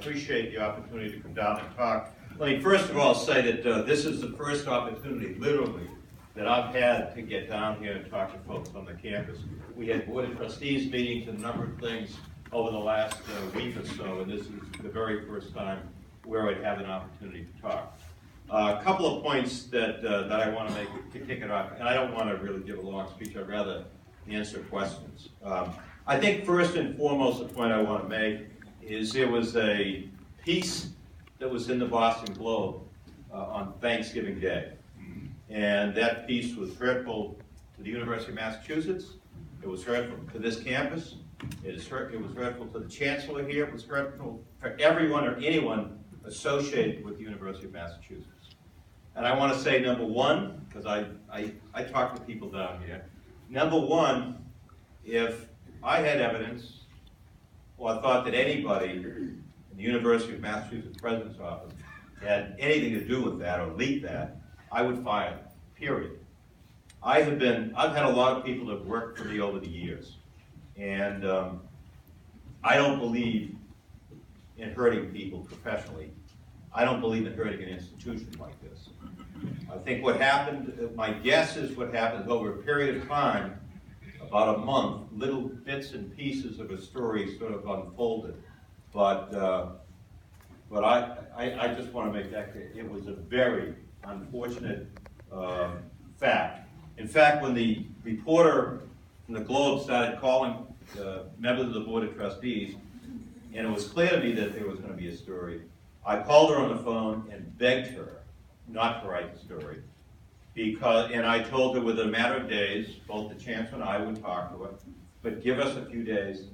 appreciate the opportunity to come down and talk. Let me first of all say that this is the first opportunity, literally, that I've had to get down here and talk to folks on the campus. We had Board of Trustees meetings and a number of things over the last week or so, and this is the very first time where I'd have an opportunity to talk. A couple of points that I want to make to kick it off, and I don't want to really give a long speech, I'd rather answer questions. I think first and foremost the point I want to make is there was a piece that was in the Boston Globe on Thanksgiving Day. And that piece was hurtful to the University of Massachusetts. It was hurtful to this campus. It was hurtful to the chancellor here. It was hurtful for everyone or anyone associated with the University of Massachusetts. And I want to say, number one, because I talk to people down here, number one, if I had evidence or thought that anybody in the University of Massachusetts President's Office had anything to do with that or leaked that, I would fire them, period. I've had a lot of people that have worked for me over the years, and I don't believe in hurting people professionally. I don't believe in hurting an institution like this. I think what happened, my guess is what happened over a period of time, about a month, little bits and pieces of a story sort of unfolded. But I just want to make that clear. It was a very unfortunate fact. In fact, when the reporter from the Globe started calling members of the Board of Trustees, and it was clear to me that there was going to be a story, I called her on the phone and begged her not to write the story. And I told her within a matter of days, both the chancellor and I would talk to her, but give us a few days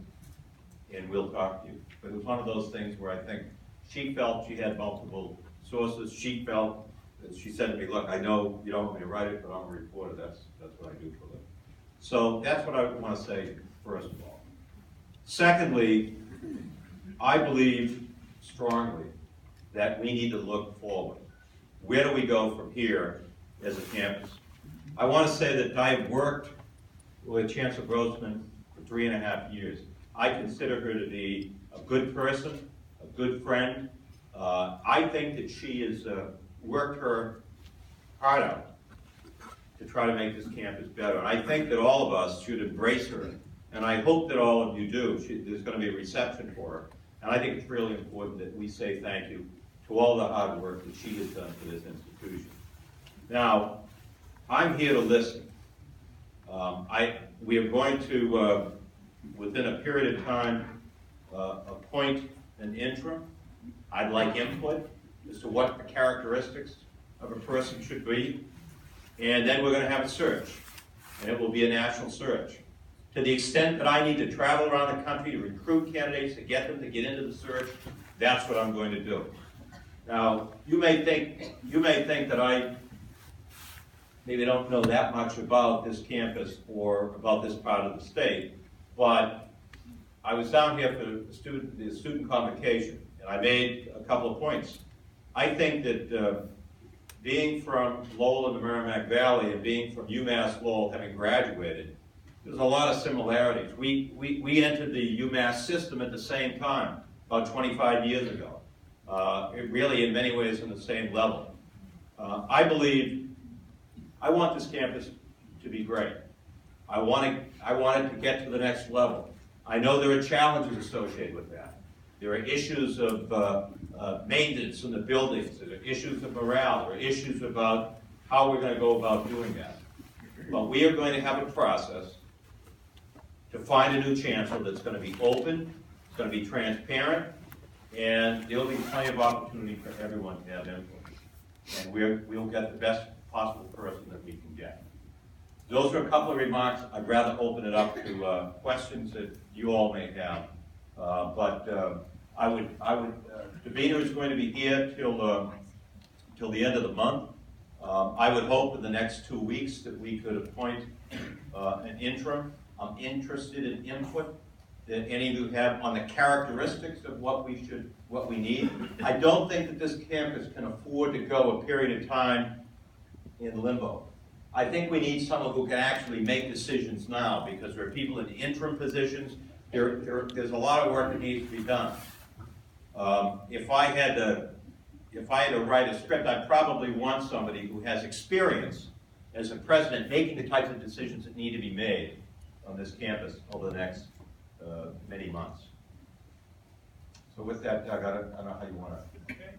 and we'll talk to you. But it was one of those things where I think she felt she had multiple sources. She felt, she said to me, look, I know you don't want me to write it, but I'm a reporter. That's what I do for a living. So that's what I want to say, first of all. Secondly, I believe strongly that we need to look forward. Where do we go from here as a campus? I want to say that I've worked with Chancellor Grossman for 3.5 years. I consider her to be a good person, a good friend. I think that she has worked her heart out to try to make this campus better. And I think that all of us should embrace her. And I hope that all of you do. There's going to be a reception for her. And I think it's really important that we say thank you to all the hard work that she has done for this institution. Now, I'm here to listen. We are going to, within a period of time, appoint an interim. I'd like input as to what the characteristics of a person should be. And then we're going to have a search. And it will be a national search. To the extent that I need to travel around the country to recruit candidates, to get them to get into the search, that's what I'm going to do. Now, you may think that I maybe don't know that much about this campus or about this part of the state, but I was down here for the student convocation, and I made a couple of points. I think that being from Lowell in the Merrimack Valley and being from UMass Lowell, having graduated, there's a lot of similarities. We entered the UMass system at the same time, about 25 years ago. It really, in many ways, on the same level. I want this campus to be great. I want it to get to the next level. I know there are challenges associated with that. There are issues of maintenance in the buildings. There are issues of morale. There are issues about how we're going to go about doing that. But we are going to have a process to find a new chancellor that's going to be open, it's going to be transparent, and there will be plenty of opportunity for everyone to have input. And we'll get the best possible person that we can get. Those are a couple of remarks. I'd rather open it up to questions that you all may have. Davina is going to be here till the end of the month. I would hope in the next 2 weeks that we could appoint an interim. I'm interested in input that any of you have on the characteristics of what we need. I don't think that this campus can afford to go a period of time in limbo. I think we need someone who can actually make decisions now, because there are people in interim positions. There's a lot of work that needs to be done. If I had to write a script, I'd probably want somebody who has experience as a president making the types of decisions that need to be made on this campus over the next many months. So with that, Doug, I don't know how you want to. Okay.